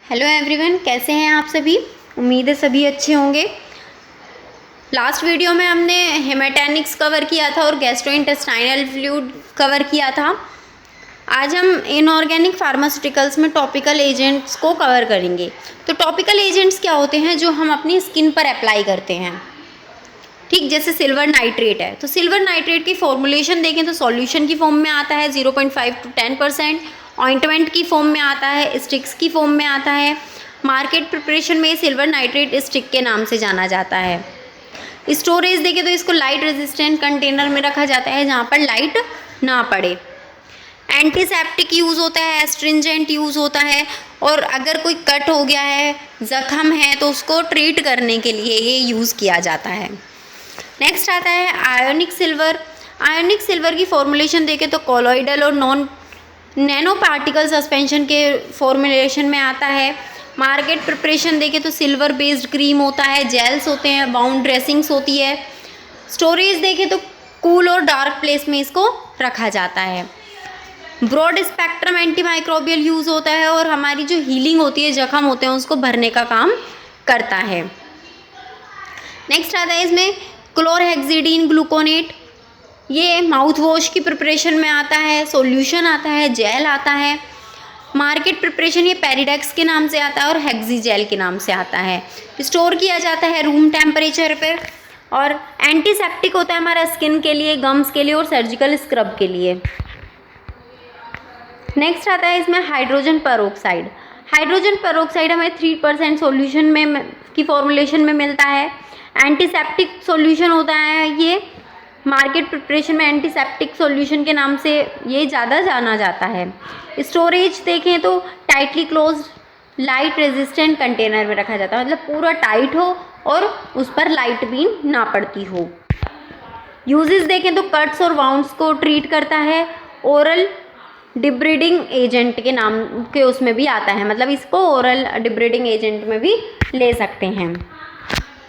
Hello everyone, कैसे हैं आप सभी। उम्मीद है सभी अच्छे होंगे। लास्ट वीडियो में हमने हेमाटेनिक्स कवर किया था और गैस्ट्रोइंटेस्टाइनल फ्लूइड कवर किया था। आज हम इनऑर्गेनिक फार्मास्यूटिकल्स में टॉपिकल एजेंट्स को कवर करेंगे। तो टॉपिकल एजेंट्स क्या होते हैं जो हम अपनी स्किन पर अप्लाई करते हैं। ठीक, जैसे सिल्वर नाइट्रेट है, तो सिल्वर नाइट्रेट की फॉर्मुलेशन देखें तो सॉल्यूशन की फॉर्म में आता है 0.5 to 10%, ऑइंटमेंट की फॉर्म में आता है, स्टिक्स की फॉर्म में आता है। मार्केट प्रिपरेशन में सिल्वर नाइट्रेट स्टिक के नाम से जाना जाता है। स्टोरेज देखें तो इसको लाइट रेजिस्टेंट कंटेनर में रखा जाता है जहाँ पर लाइट ना पड़े। एंटीसेप्टिक यूज़ होता है, एस्ट्रिंजेंट यूज़ होता है, और अगर कोई कट हो गया है, ज़ख्म है, तो उसको ट्रीट करने के लिए ये यूज़ किया जाता है। नेक्स्ट आता है आयोनिक सिल्वर। आयोनिक सिल्वर की फॉर्मुलेशन देखें तो कॉलोइडल और नैनो पार्टिकल सस्पेंशन के फॉर्मुलेशन में आता है। मार्केट प्रिपरेशन देखें तो सिल्वर बेस्ड क्रीम होता है, जेल्स होते हैं, बाउंड ड्रेसिंग्स होती है। स्टोरेज देखें तो कूल और डार्क प्लेस में इसको रखा जाता है। ब्रॉड स्पेक्ट्रम एंटीमाइक्रोबियल यूज़ होता है और हमारी जो हीलिंग होती है, जख्म होते हैं, उसको भरने का काम करता है। नेक्स्ट आता है इसमें क्लोरहेक्सिडीन ग्लूकोनेट। ये माउथ वॉश की प्रिपरेशन में आता है, सॉल्यूशन आता है, जेल आता है। मार्केट प्रिपरेशन ये पेरिडेक्स के नाम से आता है और हेक्सी जेल के नाम से आता है। स्टोर किया जाता है रूम टेम्परेचर पर। और एंटीसेप्टिक होता है हमारा स्किन के लिए, गम्स के लिए और सर्जिकल स्क्रब के लिए। नेक्स्ट आता है इसमें हाइड्रोजन पेरोक्साइड। हाइड्रोजन पेरोक्साइड हमें 3% सॉल्यूशन में की फॉर्मुलेशन में मिलता है। एंटीसेप्टिक सॉल्यूशन होता है ये। मार्केट प्रिपरेशन में एंटीसेप्टिक सॉल्यूशन के नाम से ये ज़्यादा जाना जाता है। स्टोरेज देखें तो tightly closed light resistant container में रखा जाता है, मतलब पूरा टाइट हो और उस पर लाइट भी ना पड़ती हो। यूजेस देखें तो कट्स और वाउंड्स को ट्रीट करता है। ओरल डिब्रीडिंग एजेंट के नाम के उसमें भी आता है, मतलब इसको ओरल डिब्रीडिंग एजेंट में भी ले सकते हैं।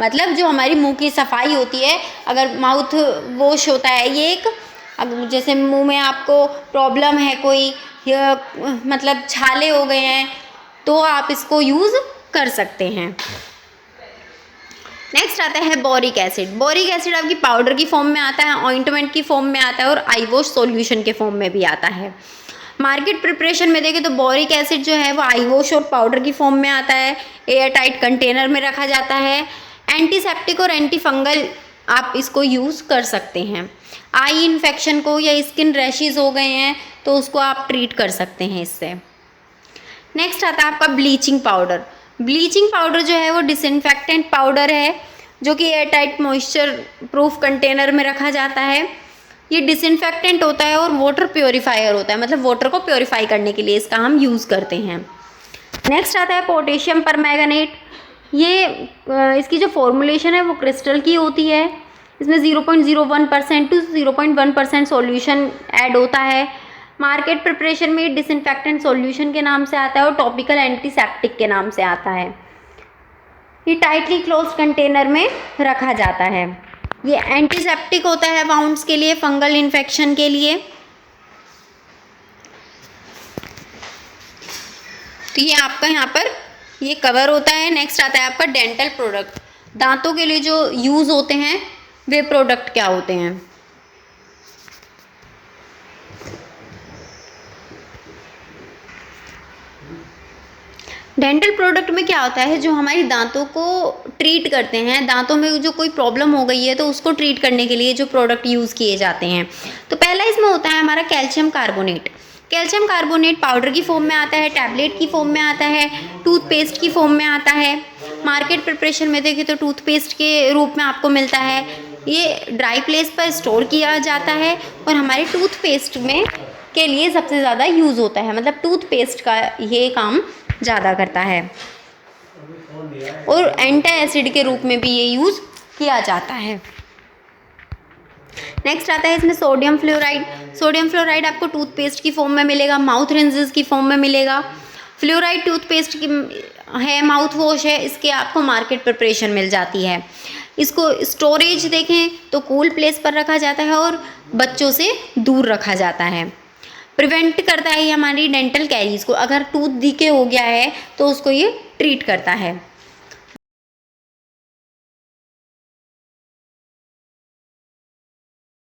मतलब जो हमारी मुंह की सफाई होती है, अगर माउथ वॉश होता है ये एक, अगर जैसे मुंह में आपको प्रॉब्लम है कोई, मतलब छाले हो गए हैं, तो आप इसको यूज़ कर सकते हैं। नेक्स्ट आता है बोरिक एसिड। बोरिक एसिड आपकी पाउडर की फॉर्म में आता है, ऑइंटमेंट की फॉर्म में आता है और आई वॉश सॉल्यूशन के फॉर्म में भी आता है। मार्केट प्रिपरेशन में देखें तो बोरिक एसिड जो है वो आई वॉश और पाउडर की फॉर्म में आता है, एयर टाइट कंटेनर में रखा जाता है। एंटीसेप्टिक और एंटी फंगल आप इसको यूज़ कर सकते हैं। आई इन्फेक्शन को या स्किन रैशेज हो गए हैं तो उसको आप ट्रीट कर सकते हैं इससे। नेक्स्ट आता है आपका ब्लीचिंग पाउडर। ब्लीचिंग पाउडर जो है वो डिसइंफेक्टेंट पाउडर है जो कि air tight moisture proof container में रखा जाता है। ये डिसइंफेक्टेंट होता है और वाटर प्योरीफायर होता है, मतलब वाटर को प्योरीफाई करने के लिए इसका हम यूज़ करते हैं। नेक्स्ट आता है पोटेशियम परमैंगनेट। ये इसकी जो फॉर्मुलेशन है वो क्रिस्टल की होती है। इसमें 0.01% to 0.1% सॉल्यूशन ऐड होता है। मार्केट प्रिपरेशन में डिसइंफेक्टेंट सॉल्यूशन के नाम से आता है और टॉपिकल एंटीसेप्टिक के नाम से आता है। ये टाइटली क्लोज्ड कंटेनर में रखा जाता है। ये एंटीसेप्टिक होता है वाउंड्स के लिए, फंगल इन्फेक्शन के लिए। तो ये आपका यहाँ पर ये कवर होता है। नेक्स्ट आता है आपका डेंटल प्रोडक्ट। दांतों के लिए जो यूज़ होते हैं वे प्रोडक्ट क्या होते हैं। डेंटल प्रोडक्ट में क्या होता है, जो हमारी दांतों को ट्रीट करते हैं, दांतों में जो कोई प्रॉब्लम हो गई है तो उसको ट्रीट करने के लिए जो प्रोडक्ट यूज़ किए जाते हैं। तो पहला इसमें होता है हमारा calcium carbonate. Calcium carbonate powder की फॉर्म में आता है, टैबलेट की फॉर्म में आता है, टूथपेस्ट की फॉर्म में आता है। मार्केट प्रिपरेशन में देखें तो टूथपेस्ट के रूप में आपको मिलता है। ये ड्राई प्लेस पर स्टोर किया जाता है और हमारे टूथपेस्ट में के लिए सबसे ज़्यादा यूज़ होता है, मतलब टूथपेस्ट का ये काम ज़्यादा करता है। और एंटी एसिड के रूप में भी ये यूज़ किया जाता है। नेक्स्ट आता है इसमें सोडियम फ्लोराइड। सोडियम फ्लोराइड आपको टूथपेस्ट की फॉर्म में मिलेगा, माउथ रिंजेस की फॉर्म में मिलेगा। फ्लोराइड टूथपेस्ट की है, माउथ वॉश है, इसके आपको मार्केट प्रिपरेशन मिल जाती है। इसको स्टोरेज देखें तो कूल प्लेस पर रखा जाता है और बच्चों से दूर रखा जाता है। प्रिवेंट करता है ये हमारी डेंटल कैरीज को। अगर टूथ डीके हो गया है तो उसको ये ट्रीट करता है।